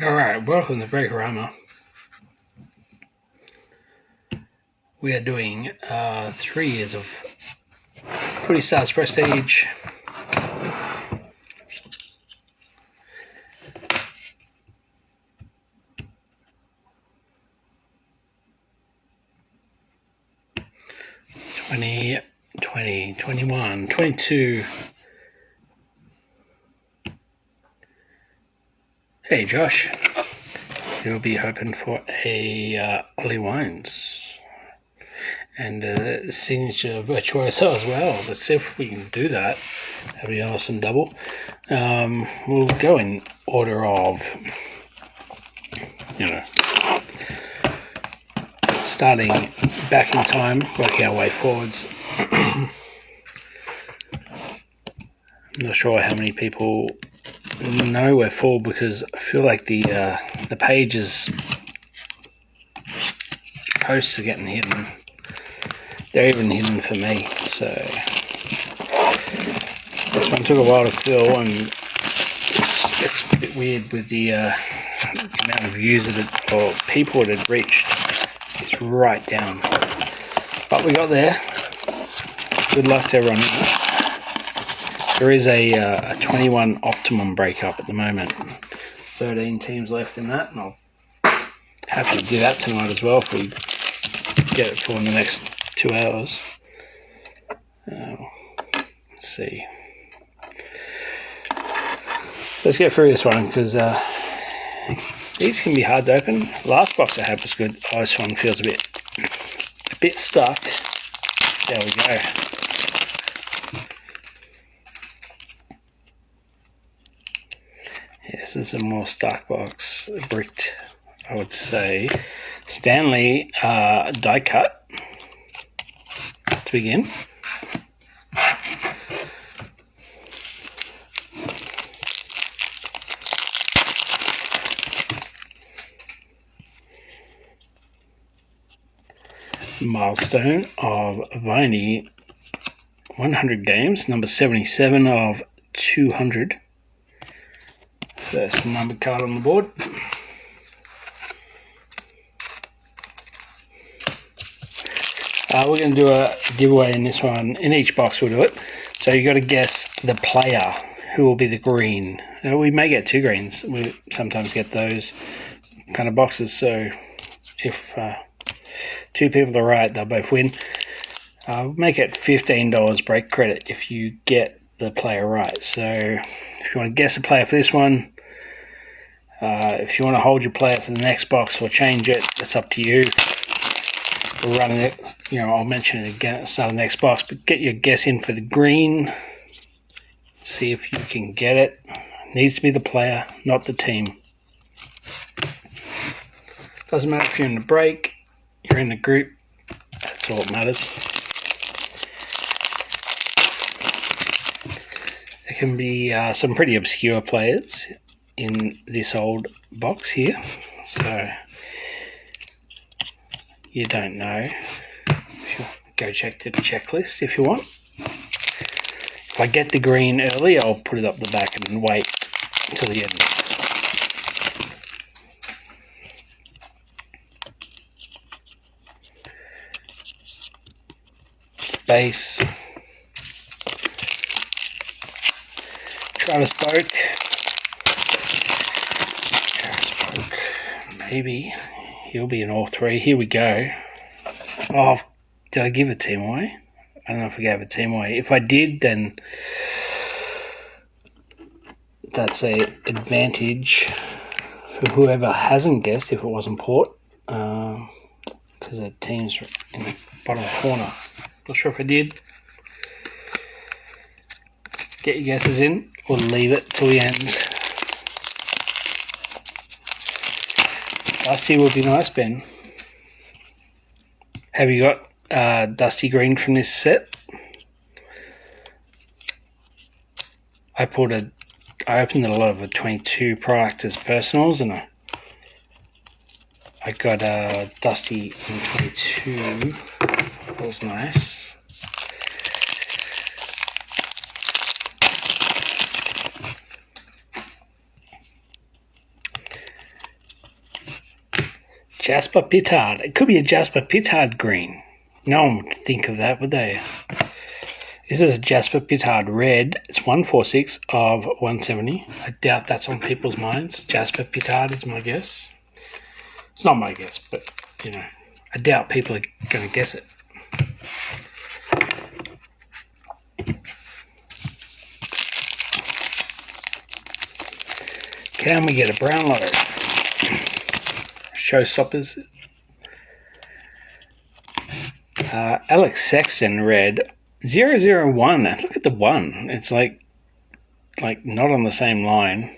Alright, welcome to Breakorama. We are doing 3 years of Footy Stars Prestige. '20, 21, 22. Hey Josh, you'll be hoping for a Ollie Wines and a signature Virtuoso as well. Let's see if we can do that. That'd be an awesome double. We'll go in order of, starting back in time, working our way forwards. I'm not sure how many people know we're full because I feel like the pages posts are getting hidden. They're even hidden for me. So this one took a while to fill, and it's a bit weird with the amount of views that it, or people it had reached. It's right down, but we got there. Good luck to everyone. There is a 21 optimum breakup at the moment. 13 teams left in that, and I'll happy to do that tonight as well if we get it for in the next 2 hours. Let's see. Let's get through this one because these can be hard to open. Last box I had was good. Oh, this one feels a bit stuck. There we go. Yeah, this is a more stuck box, bricked, I would say. Stanley die cut to begin. Milestone of Viney, 100 games, number 77 of 200. First numbered card on the board. We're going to do a giveaway in this one. In each box we'll do it. So you got to guess the player who will be the green. We may get 2 greens. We sometimes get those kind of boxes. So if 2 people are right, they'll both win. Make it $15 break credit if you get the player right. So if you want to guess a player for this one, if you want to hold your player for the next box or change it, it's up to you. We're running it, I'll mention it again at the start of the next box, but get your guess in for the green. See if you can get it. It needs to be the player, not the team. Doesn't matter if you're in the break, you're in the group, that's all that matters. There can be some pretty obscure players in this old box here, so you don't know. Go check the checklist if you want. If I get the green early, I'll put it up the back and wait until the end. It's base. Travis Boak. Maybe he'll be in all 3. Here we go. Oh, did I give a team away? I don't know if I gave a team away. If I did, then that's a advantage for whoever hasn't guessed if it wasn't Port, because the team's in the bottom corner. Not sure if I did. Get your guesses in, or leave it till the end. Dusty would be nice, Ben. Have you got Dusty Green from this set? I opened a lot of the 22 product as personals, and I got Dusty in 22. That was nice. Jasper Pittard. It could be a Jasper Pittard green. No one would think of that, would they? This is a Jasper Pittard red. It's 146 of 170. I doubt that's on people's minds. Jasper Pittard is my guess. It's not my guess, but, you know, I doubt people are going to guess it. Can we get a Brownlow? Showstoppers. Alex Sexton red 001. Look at the 1. It's like not on the same line.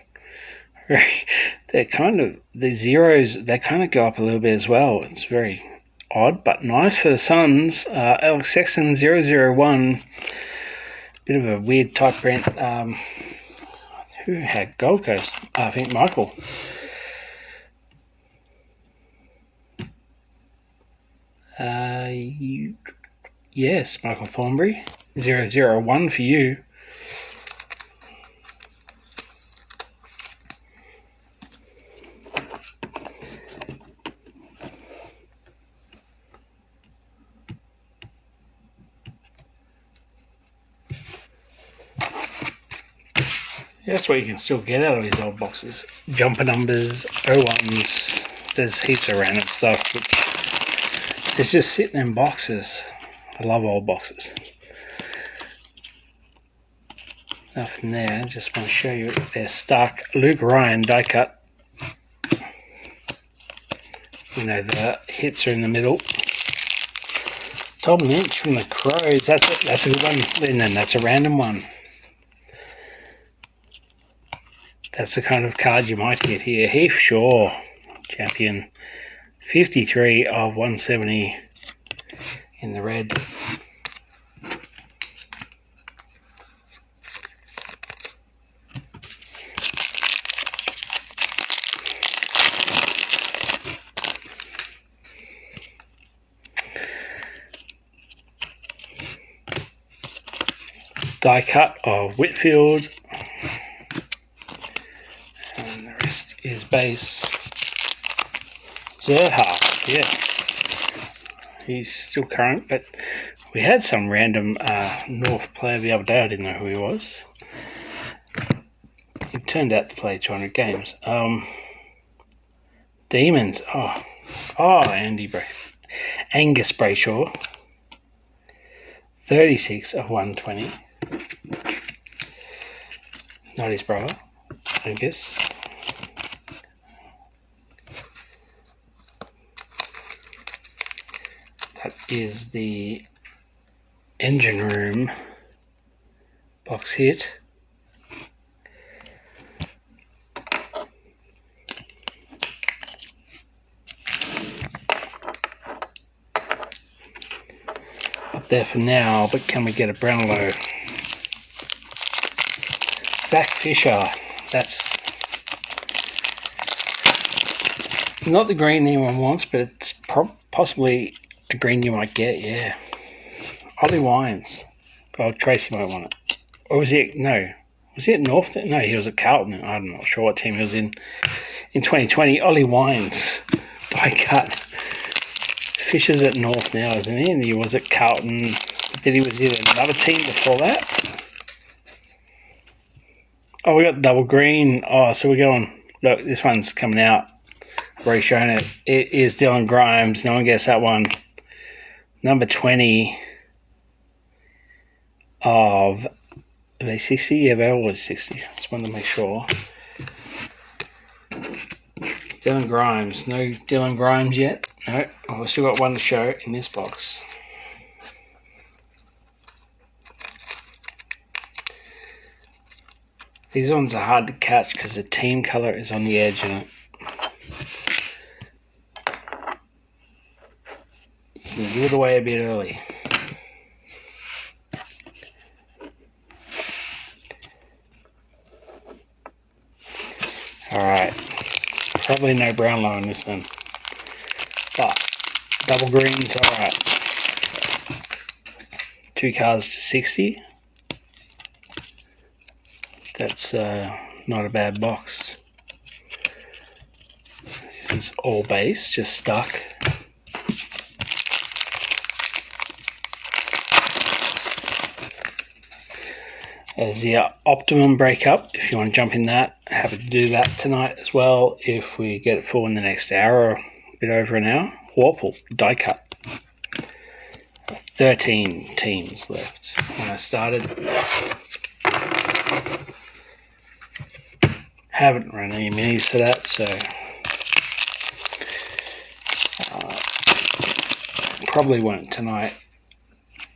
They're kind of the zeros. They kind of go up a little bit as well. It's very odd, but nice for the Suns. Alex Sexton 001. Bit of a weird type print. Who had Gold Coast? I think Michael. Yes, Michael Thornberry. 001 for you. That's what you can still get out of these old boxes. Jumper numbers, 01s. There's heaps of random stuff. It's just sitting in boxes. I love old boxes. Nothing there. I just want to show you their Stark Luke Ryan die cut. You know, the hits are in the middle. Tom Lynch from the Crows. That's a good one. And then that's a random one. That's the kind of card you might get here. Heath Shaw, champion. 53 of 170 in the red. Die cut of Whitfield. And the rest is base. Zerha, yes. He's still current, but we had some random North player the other day. I didn't know who he was. He turned out to play 200 games. Demons. Angus Brayshaw. 36 of 120. Not his brother, I guess. That is the engine room box hit. Up there for now, but can we get a Brownlow? Zach Fisher. That's not the green anyone wants, but it's possibly a green you might get, yeah. Ollie Wines. Oh, Tracy might want it. Or was he? No. Was he at North? No, he was at Carlton. I'm not sure what team he was in 2020. Ollie Wines. Die cut. Fisher's at North now, isn't he? And he was at Carlton. Was he at another team before that? Oh, we got double green. Oh, so we're going. Look, this one's coming out. I've already shown it. It is Dylan Grimes. No one gets that one. Number 20 of. Are they 60? Yeah, they're always 60. Just wanted to make sure. Dylan Grimes. No Dylan Grimes yet. No. Oh, we've still got one to show in this box. These ones are hard to catch because the team colour is on the edge and you can give it away a bit early. Alright, probably no Brownlow on this one, but double greens, alright. 2 cards to 60. That's not a bad box. is all base, just stuck. There's the Optimum breakup. If you want to jump in that, happy to do that tonight as well. If we get it full in the next hour or a bit over an hour. Warple die cut. 13 teams left when I started. Haven't run any minis for that, so probably won't tonight.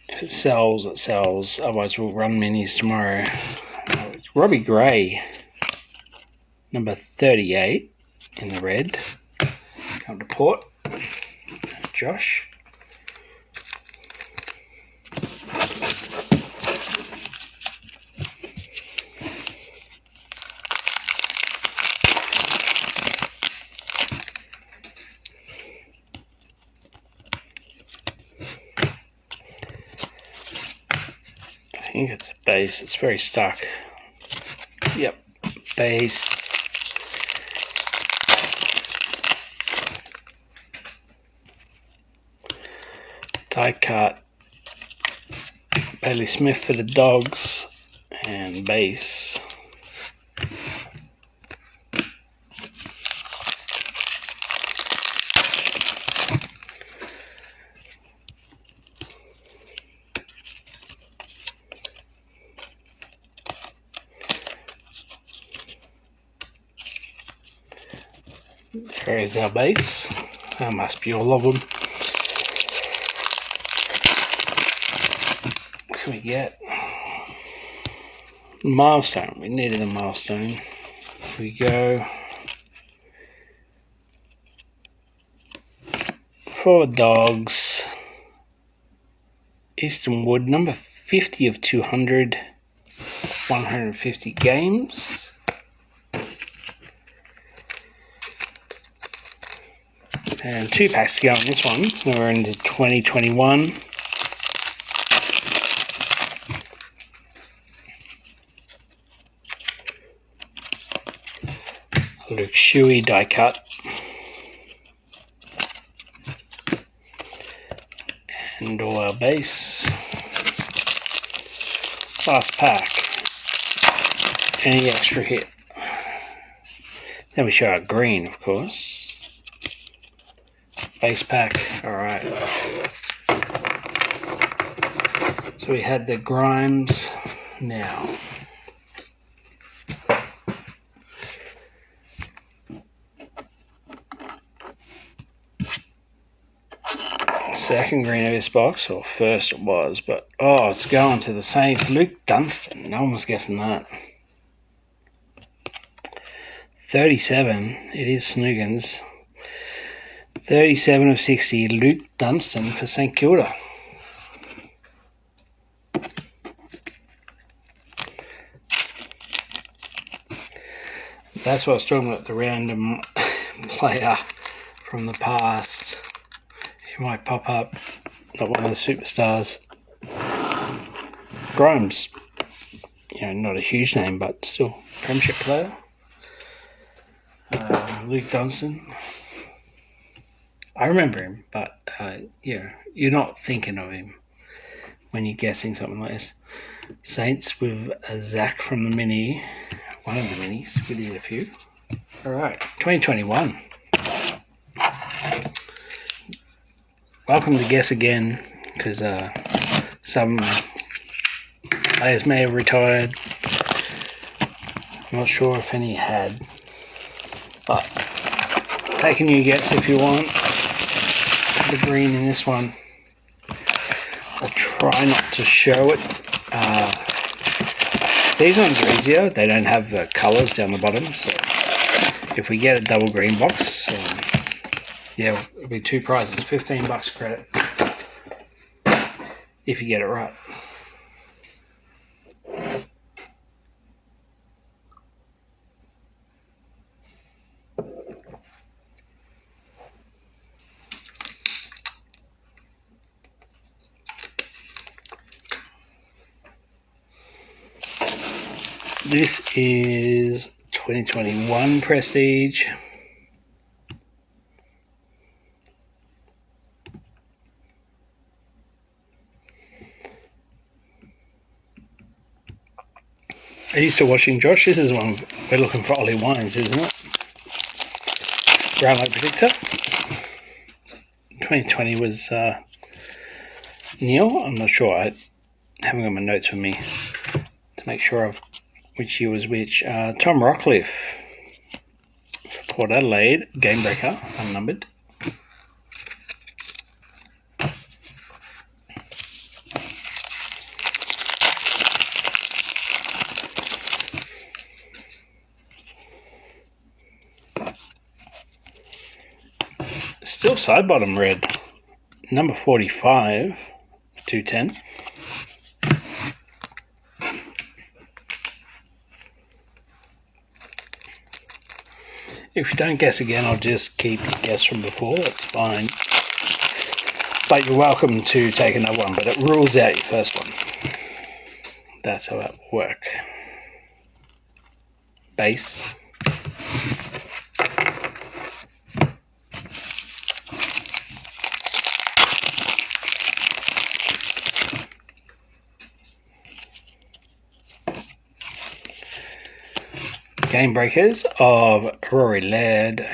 If it sells, it sells. Otherwise, we'll run minis tomorrow. Robbie Gray, number 38 in the red. Come to port. Josh. I think it's a base. It's very stuck. Yep, base. Die cut. Bailey Smith for the Dogs and base. There is our base. That must be all of them. What can we get? Milestone. We needed a milestone. Here we go. For Dogs. Easton Wood, number 50 of 200. 150 games. And 2 packs to go on this one. We're into 2021. Luke Shuey die cut. And all our base. Last pack. Any extra hit. Then we show our green, of course. Base pack, alright. So we had the Grimes now. Second green of this box, or first it was, but it's going to the Saints. Luke Dunstan, no one was guessing that. 37, it is Snoogans. 37 of 60, Luke Dunstan for St Kilda. That's what I was talking about, the random player from the past who might pop up, not one of the superstars. Grimes, not a huge name, but still premiership player. Luke Dunstan. I remember him, but you're not thinking of him when you're guessing something like this. Saints with Zach from the mini, one of the minis. We did a few. All right, 2021. Welcome to Guess Again, because some players may have retired. I'm not sure if any had, but take a new guess if you want. The green in this one. I'll try not to show it. These ones are easier. They don't have the colours down the bottom, so if we get a double green box, it'll be 2 prizes, $15 credit if you get it right. This is 2021 Prestige. Are you still watching, Josh? This is one we're looking for Ollie Wines, isn't it? Round Lake Predictor. 2020 was Neil. I'm not sure. I haven't got my notes with me to make sure of which year was which. Tom Rockcliffe for Port Adelaide. Game breaker, unnumbered. Still side bottom red. Number 45, 210. If you don't guess again, I'll just keep your guess from before. That's fine. But you're welcome to take another one, but it rules out your first one. That's how it will work. Base. Game breakers of Rory Laird.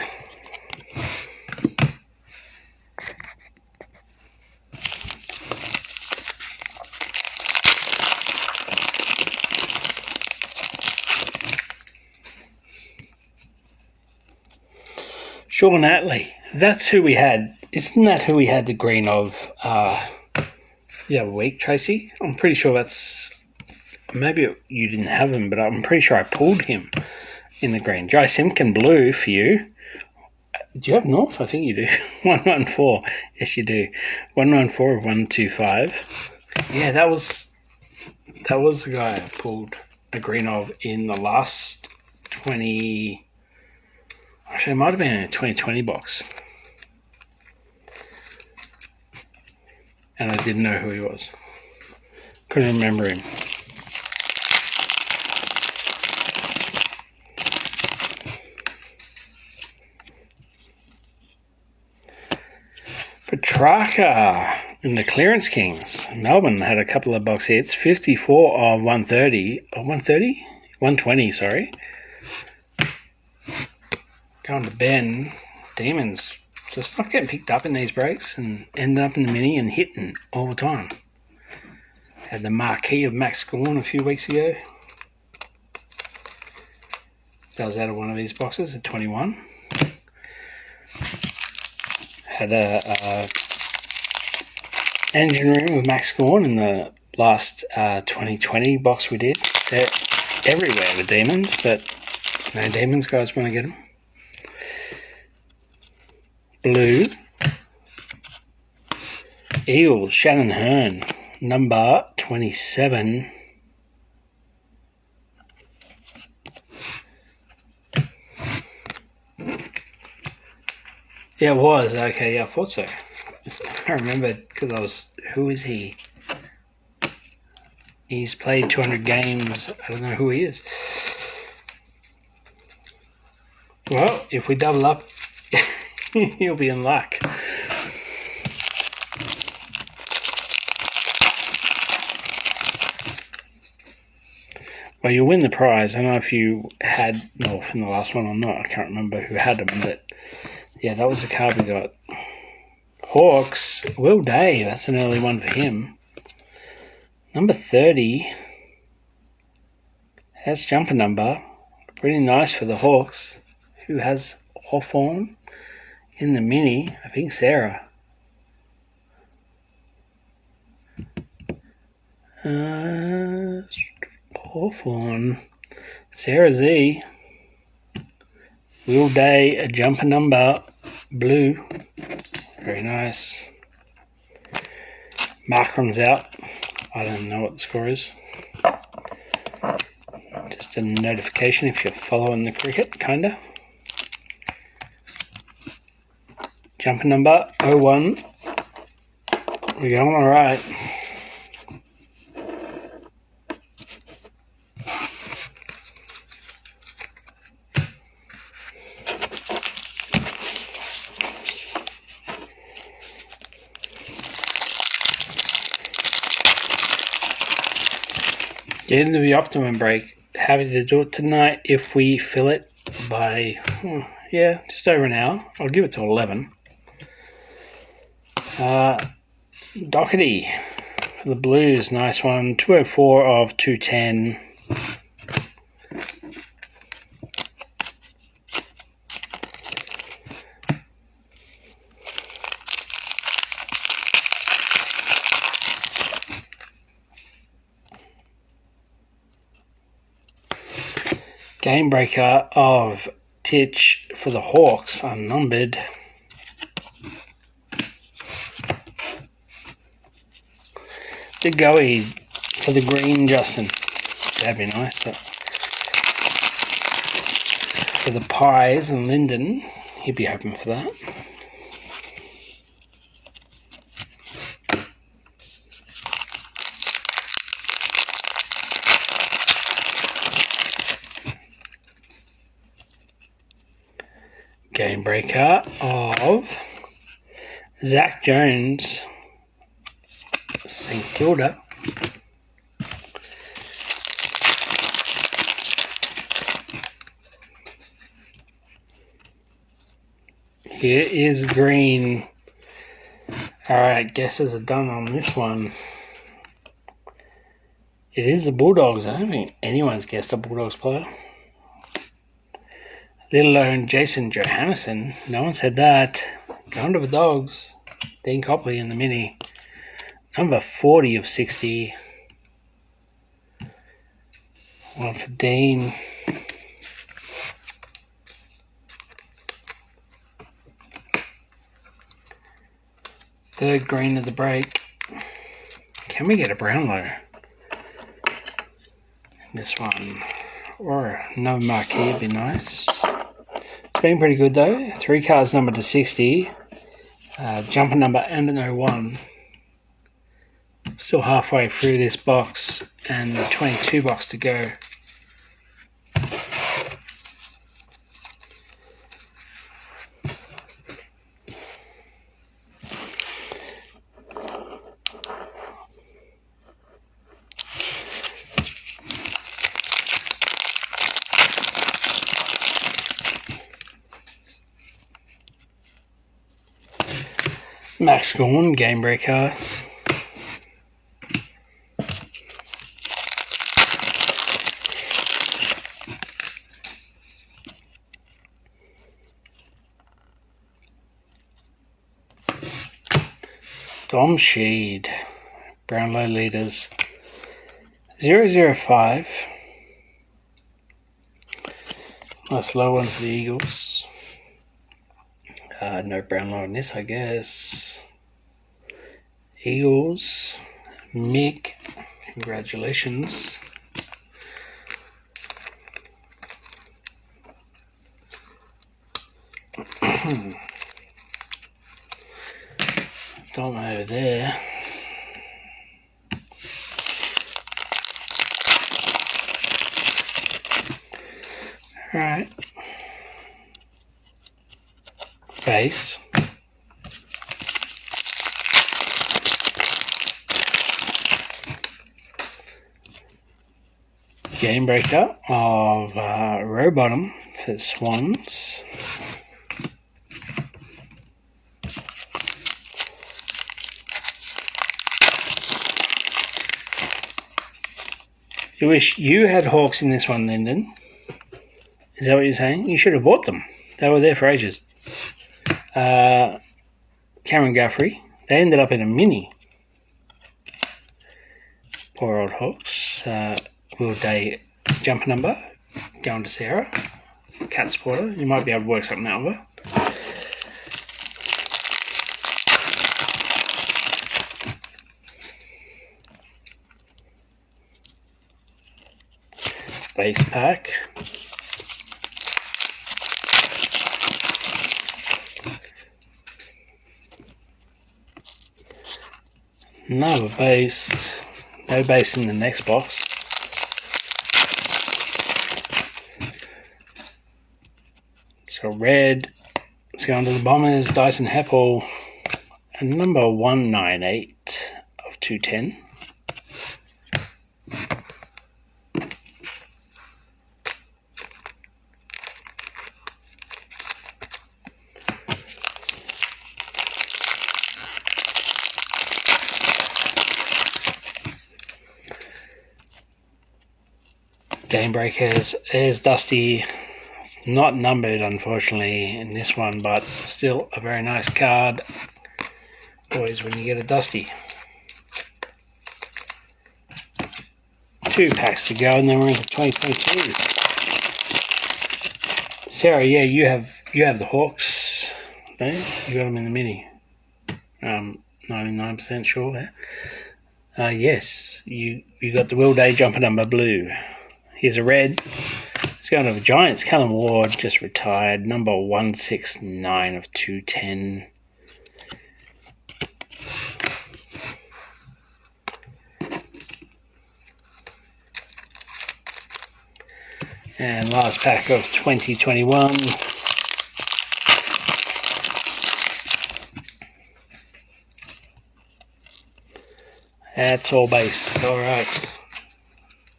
Sean Atley. That's who we had. Isn't that who we had the green of the other week, Tracy? I'm pretty sure that's... Maybe you didn't have him, but I'm pretty sure I pulled him in the green. Jai Simpkin blue for you. Do you have North? I think you do. 114. Yes, you do. 194 of 125. Yeah, that was the guy I pulled a green of in the last 20... Actually, it might have been in a 2020 box. And I didn't know who he was. Couldn't remember him. Petrarca in the Clearance Kings. Melbourne had a couple of box hits. 54 of 130. 130? 120, sorry. Going to Ben. Demons just not getting picked up in these breaks and ended up in the mini and hitting all the time. Had the marquee of Max Gawn a few weeks ago. That was out of one of these boxes at 21. Had a engine room with Max Gawn in the last 2020 box we did. They're everywhere, the Demons, but no Demons guys want to get them. Blue. Eagles, Shannon Hearn, number 27. Yeah, it was. Okay, yeah, I thought so. I remember because I was... Who is he? He's played 200 games. I don't know who he is. Well, if we double up, he'll be in luck. Well, you'll win the prize. I don't know if you had North in the last one or not. I can't remember who had them, but yeah, that was the card we got. Hawks, Will Day. That's an early one for him. Number 30. That's jumper number. Pretty nice for the Hawks. Who has Hawthorn in the mini? I think Sarah. Hawthorn. Sarah Z. Will Day, a jumper number. Blue. Very nice. Markram's out. I don't know what the score is. Just a notification if you're following the cricket, kinda. Jumper number 01. We're going all right. Get into the Optimum break. happy to do it tonight if we fill it by, just over an hour. I'll give it to 11. Doherty for the Blues, nice one. 204 of 210. Game breaker of Titch for the Hawks, unnumbered. The Goey for the green, Justin. That'd be nice. For the Pies and Linden, he'd be hoping for that. Game breaker of Zach Jones, St Kilda. Here is green. Alright, guesses are done on this one. It is the Bulldogs. I don't think anyone's guessed a Bulldogs player. Let alone Jason Johannesson. No one said that. Going to the Dogs. Dean Copley in the mini. Number 40 of 60. One for Dean. Third green of the break. Can we get a Brownlow? This one. Or another marquee would be nice. It's been pretty good though. 3 cards numbered to 60. Jumper number and an 01. Still halfway through this box and the 22 box to go. Max Gawn, game breaker. Dom Sheed, Brownlow leaders. 005. Nice low one for the Eagles. No Brownlow in this, I guess. Eagles. Mick, congratulations. Dom over there. Alright. Base. Game breaker of Rowbottom for Swans. You wish you had Hawks in this one, Lyndon. Is that what you're saying? You should have bought them. They were there for ages. Cameron Guthrie. They ended up in a mini. Poor old Hawks. Will Day jumper number. Going to Sarah. Cat supporter. You might be able to work something out with her. Base pack. Another base. No base in the next box. So red. Let's go on to the Bombers. Dyson Heppel. And number 198 of 210. Game Breakers. There's Dusty. Not numbered, unfortunately, in this one, but still a very nice card. Always when you get a Dusty. 2 packs to go, and then we're into 2022. Sarah, yeah, you have the Hawks. No? You got them in the mini. 99% sure there. Yes, you got the Will Day jumper number blue. Here's a red. It's going to the Giants. Callum Ward just retired. Number 169 of 210. And last pack of 2021. That's all base. All right.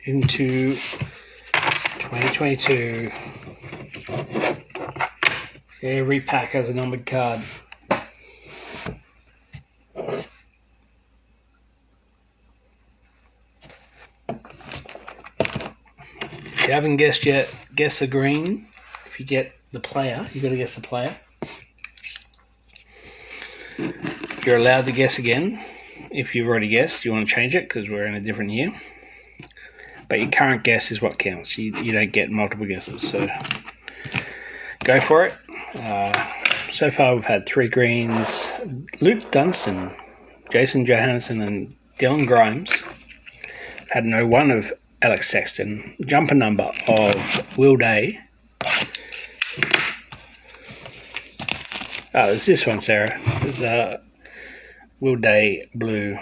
Into 2022. Every pack has a numbered card. If you haven't guessed yet, guess the green. If you get the player, you got to guess the player. You're allowed to guess again. If you've already guessed, you want to change it because we're in a different year. But your current guess is what counts. You don't get multiple guesses, so go for it. So far we've had 3 greens. Luke Dunstan, Jason Johansson and Dylan Grimes. Had no one of Alex Sexton. Jumper number of Will Day. Oh, it was this one, Sarah. It was Will Day blue.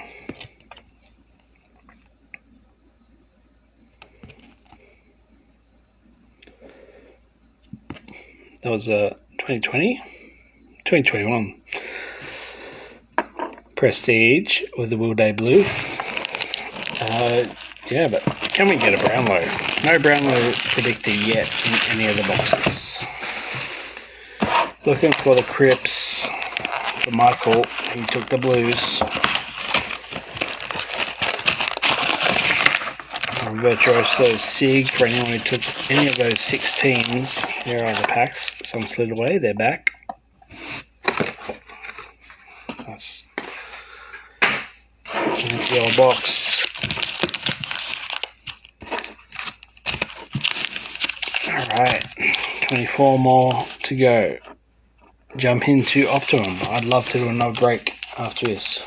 That was 2020, 2021. Prestige with the Will Day blue. Yeah, but can we get a Brownlow? No Brownlow predictor yet in any of the boxes. Looking for the Crips for Michael. He took the blues. Virtuoso Sig for anyone who took any of those 6 teams. There are the packs. Some slid away. They're back. That's an empty old box. Alright. 24 more to go. Jump into Optimum. I'd love to do another break after this.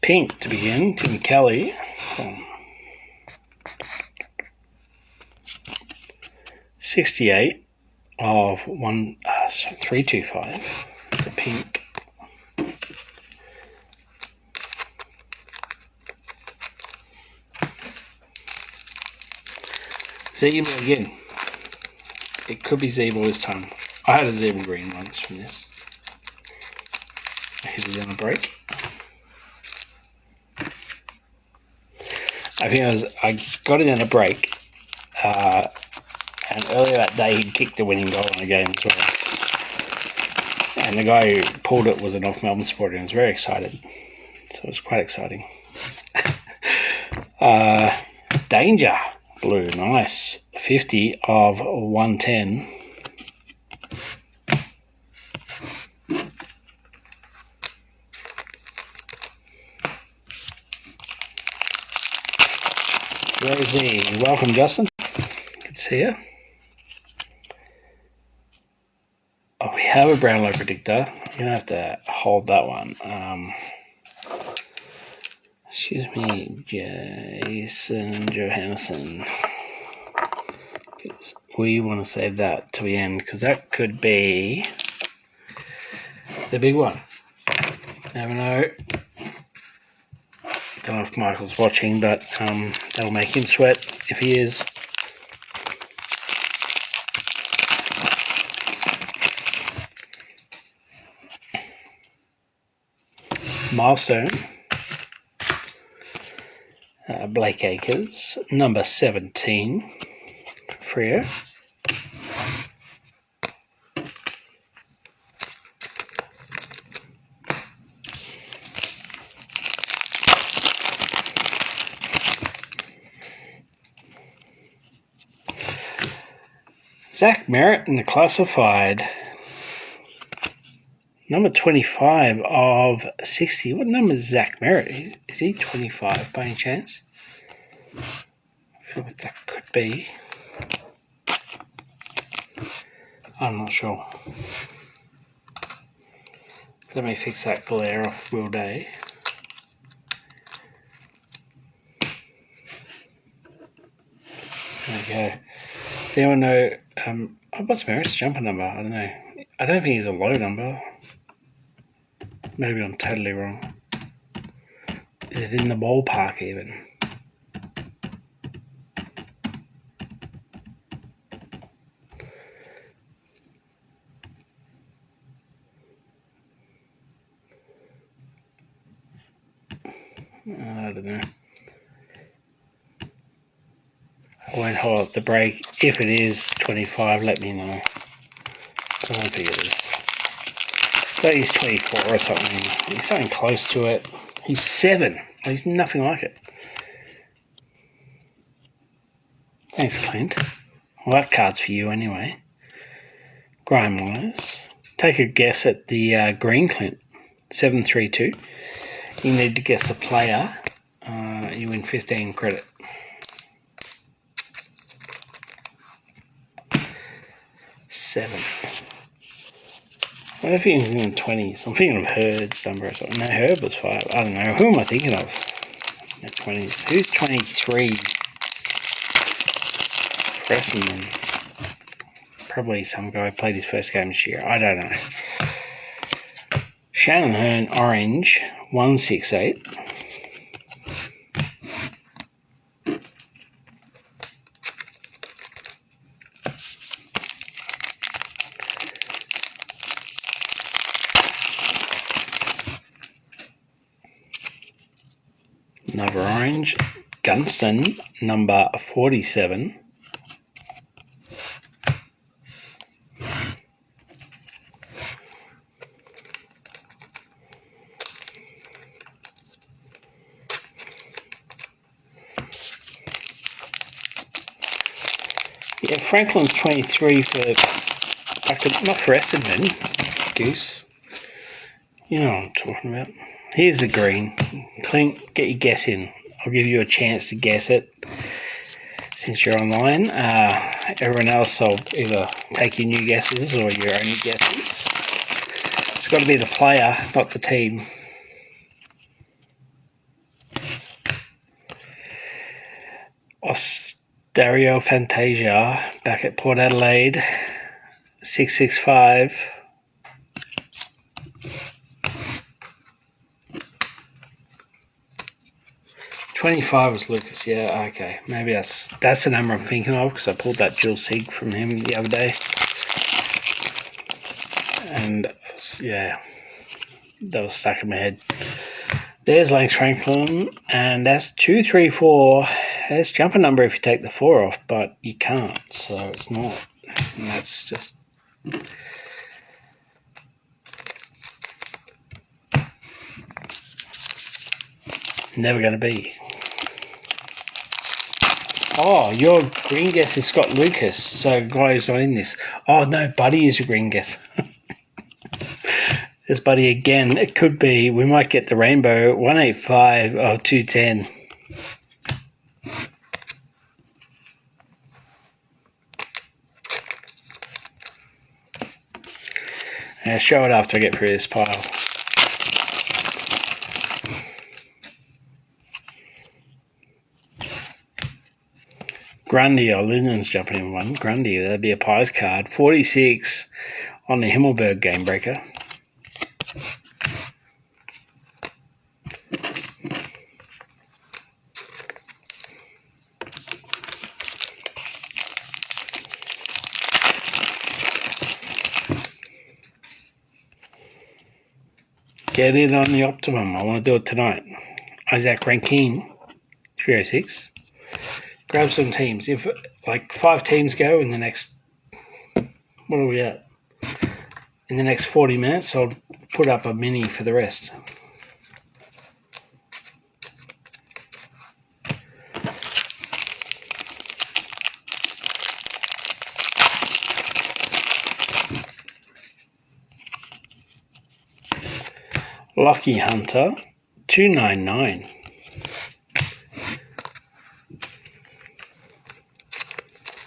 Pink to begin, Tim Kelly. 68 of 325. It's a pink. Zeeble again. It could be Zeeble this time. I had a Zeeble green once from this. I hit it in a break. I got it in a break, and earlier that day he kicked the winning goal in a game as well. And the guy who pulled it was a North Melbourne supporter and was very excited. So it was quite exciting. Danger blue, nice. 50 of 110. Rosie, welcome Justin. Good to see you. Oh, we have a Brownlow predictor. You're going to have to hold that one. Excuse me, Jason Johansson. We want to save that to the end because that could be the big one. Never know. Don't know if Michael's watching, but that'll make him sweat if he is. Milestone. Blake Acres, number 17. Freo. Zach Merritt in the classified. Number 25 of 60. What number is Zach Merritt? Is he 25 by any chance? I feel like that could be. I'm not sure. Let me fix that glare off Will Day. There we go. Does anyone know what's Merritt's jumper number? I don't know. I don't think he's a low number. Maybe I'm totally wrong. Is it in the ballpark even? I don't know. I won't hold up the break. If it is 25, let me know. I don't think it is. But he's 24 or something. He's something close to it. He's 7. He's nothing like it. Thanks, Clint. Well, that card's for you anyway. Graham Myers. Take a guess at the green, Clint. 732. You need to guess the player. You win 15 credit. Seven. What if he was in the 20s? I'm thinking of Hurd's number or something. No, Herb was 5. I don't know. Who am I thinking of? In the 20s. Who's 23? Fresson. Probably some guy played his first game this year. I don't know. Shannon Hearn, orange, 168. Another orange, Gunston, number 47. Yeah, Franklin's 23 for, not for Essendon, Goose. You know what I'm talking about. Here's the green. Clint, get your guess in. I'll give you a chance to guess it since you're online. Everyone else, I'll either take your new guesses or your only guesses. It's got to be the player, not the team. Dario Fantasia back at Port Adelaide, 665. $25 was Lucas, yeah, okay. Maybe that's the number I'm thinking of because I pulled that Jill Sig from him the other day. And, yeah, that was stuck in my head. There's Lance Franklin, and that's 2, 3, 4. There's jumper number if you take the 4 off, but you can't, so it's not. And that's just... never going to be. Oh, your green guess is Scott Lucas, so guy who's not in this. Oh, no, Buddy is your green guess. There's Buddy again. It could be, we might get the rainbow, 185 or 210. I'll show it after I get through this pile. Grundy or Linden's jumping in one. Grundy, that'd be a Pies card. 46 on the Himmelberg game breaker. Get in on the optimum. I want to do it tonight. Isaac Rankine, 306. Grab some teams. If like 5 teams go in the next, what are we at? In the next 40 minutes, I'll put up a mini for the rest. Lucky Hunter, 299.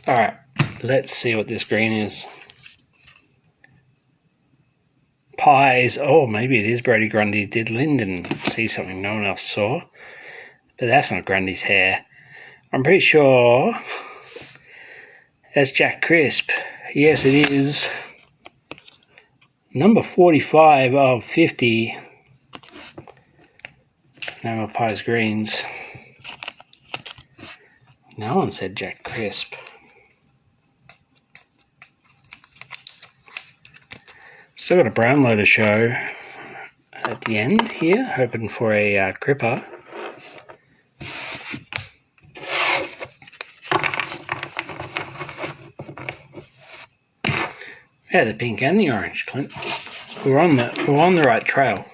Alright, let's see what this green is. Pies. Oh, maybe it is Brody Grundy. Did Lyndon see something no one else saw? But that's not Grundy's hair. I'm pretty sure that's Jack Crisp. Yes, it is. Number 45 of 50. No more Pies greens. No one said Jack Crisp. Still got a Brownlow to show at the end here, hoping for a Cripper. Yeah, the pink and the orange, Clint. We're on the right trail.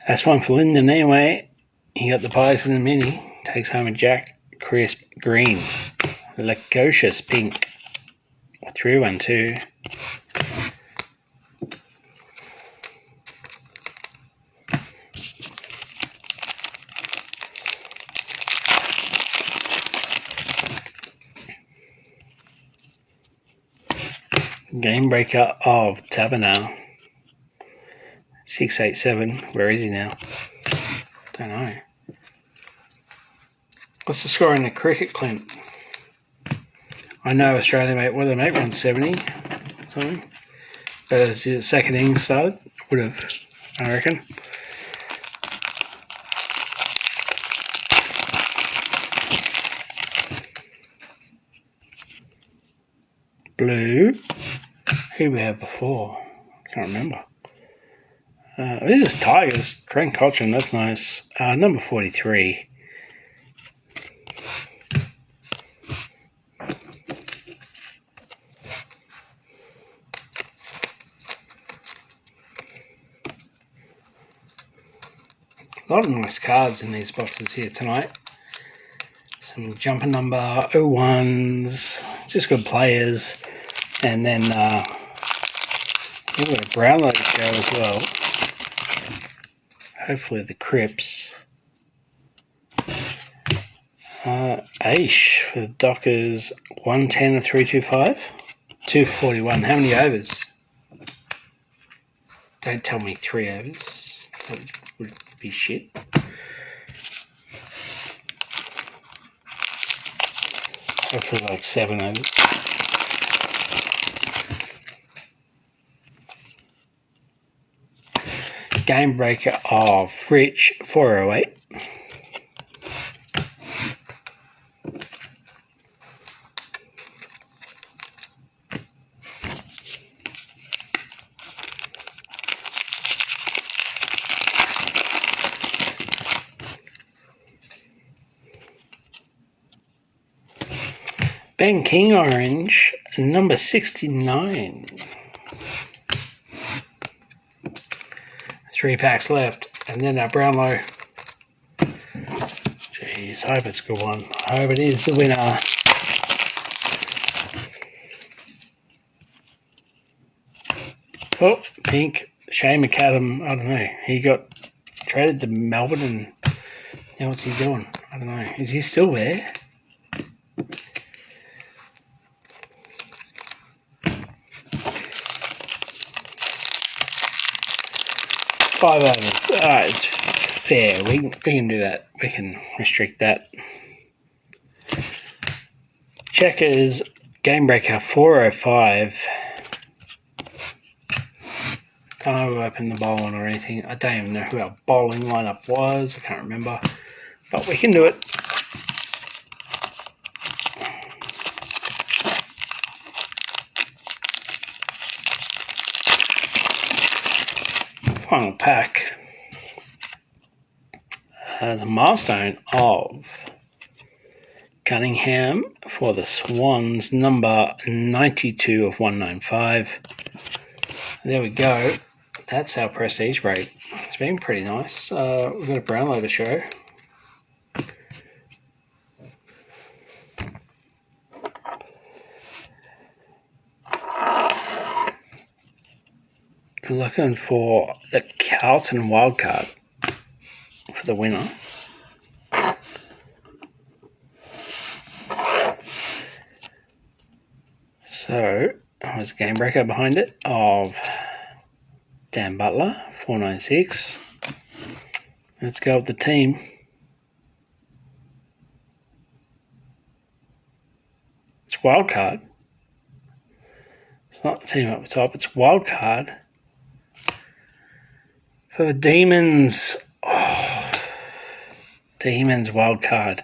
That's one for Lyndon anyway. He got the Pies in the mini. Takes home a Jack Crisp green. Lacocious pink. 312. Game breaker of Tabernacle. 687. Where is he now? Don't know. What's the score in the cricket, Clint? I know Australia, mate. What did they make? 170 something. But as the second innings started, would have, I reckon. Blue. Who we had before? Can't remember. This is Tigers. Trent Cotchin, that's nice. Number 43. A lot of nice cards in these boxes here tonight. Some jumper number 01s, just good players. And then we've got a Brownlow to show as well. Hopefully the Crips. Aish for the Dockers, 110 of 325. 241. How many overs? Don't tell me 3 overs. That would be shit. Hopefully like 7 overs. Game breaker of Fritch, 408. Ben King orange, number 69. 3 packs left, and then our Brownlow. Jeez, I hope it's a good one. I hope it is the winner. Oh, pink. Shane McAdam, I don't know. He got traded to Melbourne, and now what's he doing? I don't know. Is he still there? Five overs. Alright, it's fair. We can do that. We can restrict that. Checkers, game breaker 405. Don't know who opened the bowling or anything. I don't even know who our bowling lineup was. I can't remember. But we can do it. Final pack. There's a milestone of Cunningham for the Swans, number 92 of 195. There we go. That's our prestige break. It's been pretty nice. We've got a Brownlow to show. We're looking for the Carlton wildcard for the winner. So, there's a game breaker behind it of Dan Butler, 496. Let's go with the team. It's wildcard. It's not the team up the top, it's wildcard. For the Demons. Oh, Demons wildcard.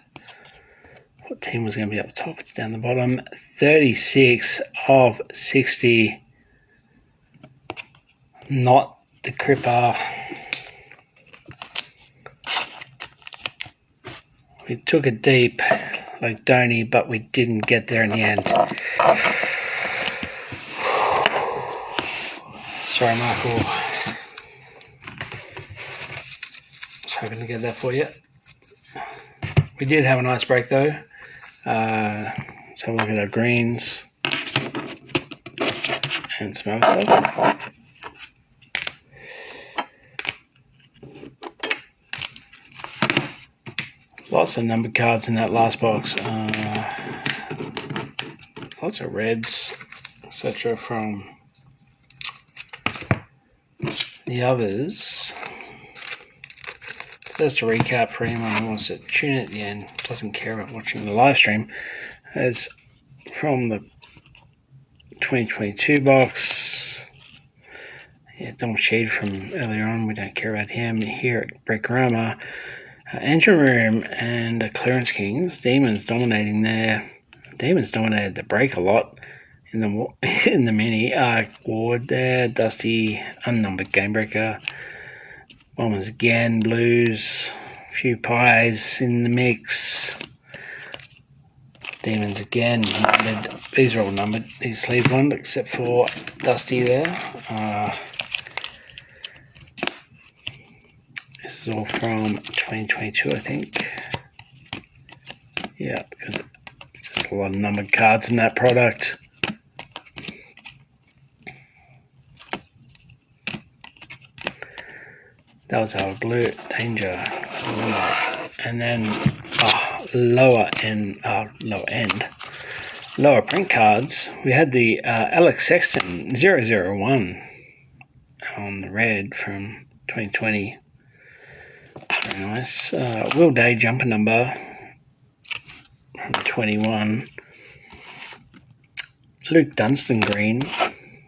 What team was going to be up the top? It's down the bottom. 36 of 60. Not the Cripper. We took it deep like Donny, but we didn't get there in the end. Sorry, Michael. I was hoping to get that for you. We did have a nice break though. Let's have a look at our greens and some other stuff. Lots of numbered cards in that last box. Lots of reds, etc. from the others. Just a recap for anyone who wants to tune in at the end, doesn't care about watching the live stream, as from the 2022 box. Yeah, Donald Shade from earlier on, we don't care about him. Here at Breakorama, Engine Room and Clearance Kings. Demons dominating there. Demons dominated the break a lot in the mini. Ward there, Dusty, unnumbered game breaker. Bombers again, Blues, a few pies in the mix. Demons again, numbered. These are all numbered, these sleeve ones, except for Dusty there. This is all from 2022, I think. Yeah, because just a lot of numbered cards in that product. That was our Blue Danger. And then lower print cards. We had the Alex Sexton 001 on the red from 2020. Very nice. Will Day jumper number from 21. Luke Dunstan green.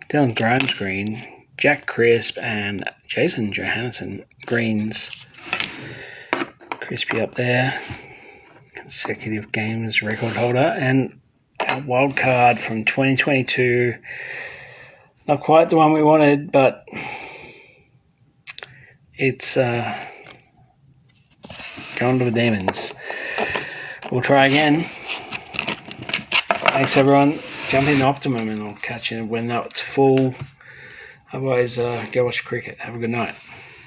Dylan Grimes green. Jack Crisp and Jason Johansson greens. Crispy up there. Consecutive games record holder. And our wild card from 2022. Not quite the one we wanted, but it's going to the Demons. We'll try again. Thanks, everyone. Jump in Optimum and I'll catch you when that's full. Otherwise, go watch cricket. Have a good night.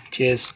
Cheers.